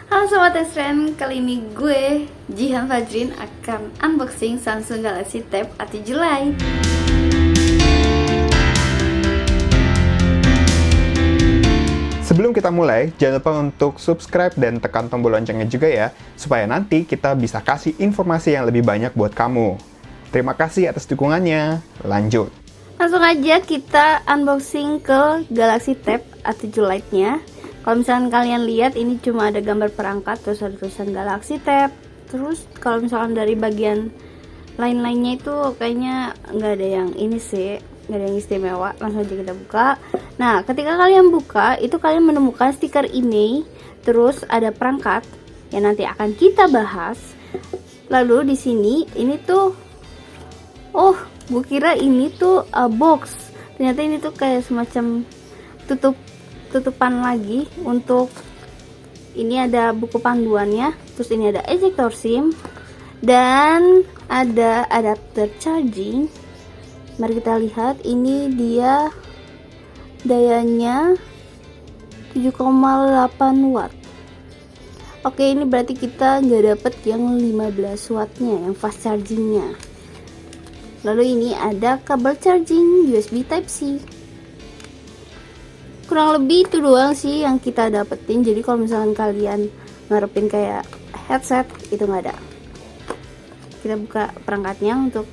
Halo Sobat Esren, kali ini gue, Jihan Fajrin, akan unboxing Samsung Galaxy Tab A7 Lite. Sebelum kita mulai, jangan lupa untuk subscribe dan tekan tombol loncengnya juga ya, supaya nanti kita bisa kasih informasi yang lebih banyak buat kamu. Terima kasih atas dukungannya. Lanjut. Langsung aja kita unboxing ke Galaxy Tab A7 Lite-nya. Kalau misalkan kalian lihat, ini cuma ada gambar perangkat, terus ada tulisan Galaxy Tab. Terus kalau misalkan dari bagian lain-lainnya itu kayaknya nggak ada yang ini sih, nggak ada yang istimewa. Langsung aja kita buka. Nah, ketika kalian buka, itu kalian menemukan stiker ini. Terus ada perangkat yang nanti akan kita bahas. Lalu di sini, ini tuh, gue kira ini tuh box. Ternyata ini tuh kayak semacam tutupan lagi. Untuk ini ada buku panduannya, terus ini ada ejector SIM dan ada adapter charging. Mari kita lihat, ini dia dayanya 7,8 watt. Oke, ini berarti kita nggak dapet yang 15 wattnya, yang fast chargingnya. Lalu ini ada kabel charging USB Type-C. Kurang lebih itu doang sih yang kita dapetin. Jadi kalau misalkan kalian ngarepin kayak headset, itu nggak ada. Kita buka perangkatnya untuk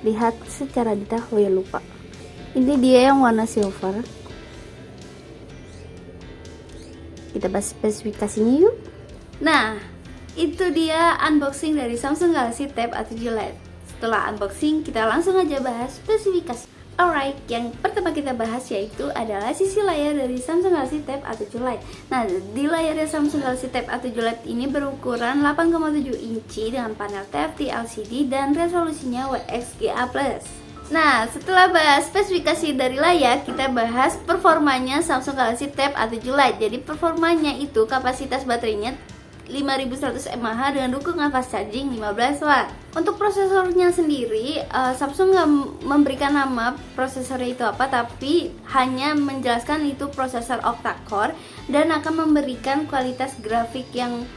lihat secara detail. Oh ya, lupa, ini dia yang warna silver. Kita bahas spesifikasinya yuk. Nah, itu dia unboxing dari Samsung Galaxy Tab A7 Lite. Setelah unboxing, kita langsung aja bahas spesifikasi. Alright, yang pertama kita bahas yaitu adalah sisi layar dari Samsung Galaxy Tab A7 Lite. Nah, di layarnya Samsung Galaxy Tab A7 Lite ini berukuran 8,7 inci dengan panel TFT LCD dan resolusinya WXGA+. Nah, setelah bahas spesifikasi dari layar, kita bahas performanya Samsung Galaxy Tab A7 Lite. Jadi performanya itu kapasitas baterainya 5100 mAh dengan dukungan fast charging 15 watt. Untuk prosesornya sendiri, Samsung nggak memberikan nama prosesornya itu apa, tapi hanya menjelaskan itu prosesor octa-core dan akan memberikan kualitas grafik yang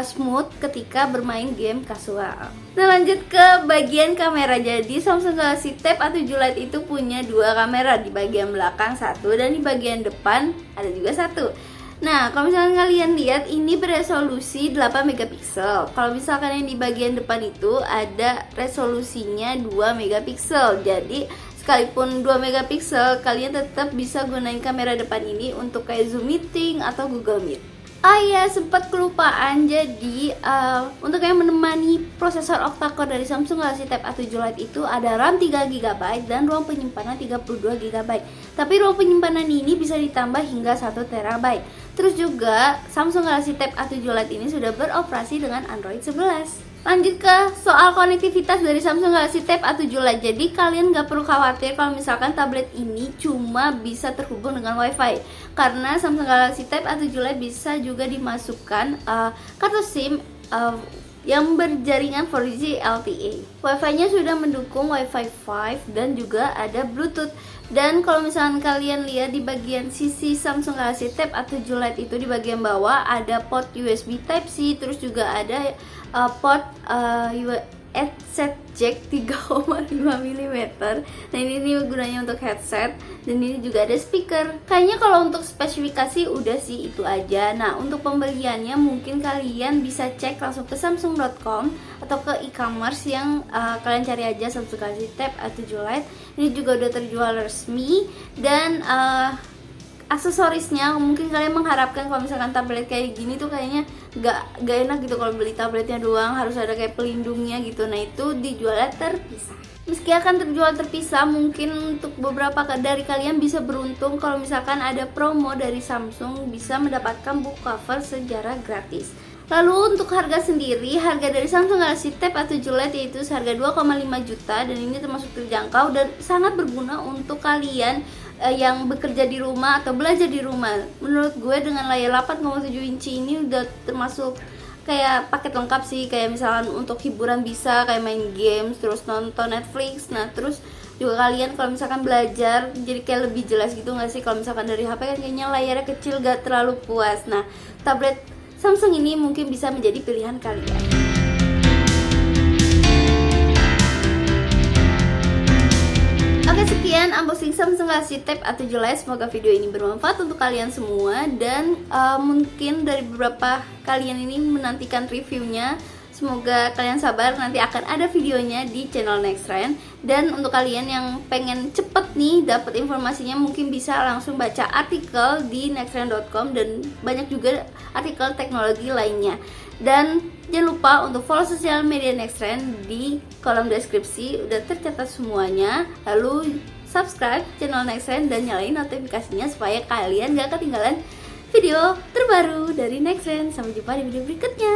smooth ketika bermain game kasual. Nah, lanjut ke bagian kamera. Jadi Samsung Galaxy Tab A7 Lite itu punya dua kamera, di bagian belakang satu dan di bagian depan ada juga satu. Nah, kalau misalkan kalian lihat, ini beresolusi 8 megapiksel. Kalau misalkan yang di bagian depan itu ada resolusinya 2 megapiksel. Jadi sekalipun 2 megapiksel, kalian tetap bisa gunain kamera depan ini untuk kayak Zoom meeting atau Google Meet. Ya, sempat kelupaan. Jadi untuk yang menemani prosesor octa-core dari Samsung Galaxy Tab A7 Lite itu ada RAM 3GB dan ruang penyimpanan 32GB. Tapi ruang penyimpanan ini bisa ditambah hingga 1TB. Terus juga Samsung Galaxy Tab A7 Lite ini sudah beroperasi dengan Android 11. Lanjut ke soal konektivitas dari Samsung Galaxy Tab A7 Lite. Jadi kalian gak perlu khawatir kalau misalkan tablet ini cuma bisa terhubung dengan WiFi, karena Samsung Galaxy Tab A7 Lite bisa juga dimasukkan kartu SIM yang berjaringan 4G LTE. Wi-Fi-nya sudah mendukung Wi-Fi 5 dan juga ada Bluetooth. Dan kalau misalkan kalian lihat di bagian sisi Samsung Galaxy Tab A7 Lite itu, di bagian bawah ada port USB Type-C, terus juga ada port headset jack 3,5 mm. Nah, ini gunanya untuk headset, dan ini juga ada speaker. Kayaknya kalau untuk spesifikasi udah sih itu aja. Nah, untuk pembeliannya mungkin kalian bisa cek langsung ke samsung.com atau ke e-commerce yang kalian cari aja Samsung Galaxy Tab A7 Lite. Ini juga udah terjual resmi. Dan aksesorisnya mungkin kalian mengharapkan kalau misalkan tablet kayak gini tuh kayaknya gak enak gitu kalau beli tabletnya doang, harus ada kayak pelindungnya gitu. Nah, itu dijualnya terpisah. Meski akan terjual terpisah, mungkin untuk beberapa dari kalian bisa beruntung kalau misalkan ada promo dari Samsung, bisa mendapatkan book cover secara gratis. Lalu untuk harga sendiri, harga dari Samsung Galaxy Tab A7 Lite yaitu seharga 2,5 juta, dan ini termasuk terjangkau dan sangat berguna untuk kalian yang bekerja di rumah atau belajar di rumah. Menurut gue dengan layar 8,7 inci ini udah termasuk kayak paket lengkap sih. Kayak misalkan untuk hiburan bisa kayak main games, terus nonton Netflix. Nah, terus juga kalian kalau misalkan belajar jadi kayak lebih jelas gitu nggak sih? Kalau misalkan dari HP kan kayaknya layarnya kecil, gak terlalu puas. Nah, tablet Samsung ini mungkin bisa menjadi pilihan kalian. Oke, sekian unboxing Samsung Galaxy Tab A7 Lite. Semoga video ini bermanfaat untuk kalian semua. Dan mungkin dari beberapa kalian ini menantikan reviewnya. Semoga kalian sabar, nanti akan ada videonya di channel Nextrend. Dan untuk kalian yang pengen cepet nih dapat informasinya, mungkin bisa langsung baca artikel di nextrend.com dan banyak juga artikel teknologi lainnya. Dan jangan lupa untuk follow sosial media Nextrend di kolom deskripsi, udah tercatat semuanya. Lalu subscribe channel Nextrend dan nyalain notifikasinya supaya kalian gak ketinggalan video terbaru dari Nextrend. Sampai jumpa di video berikutnya.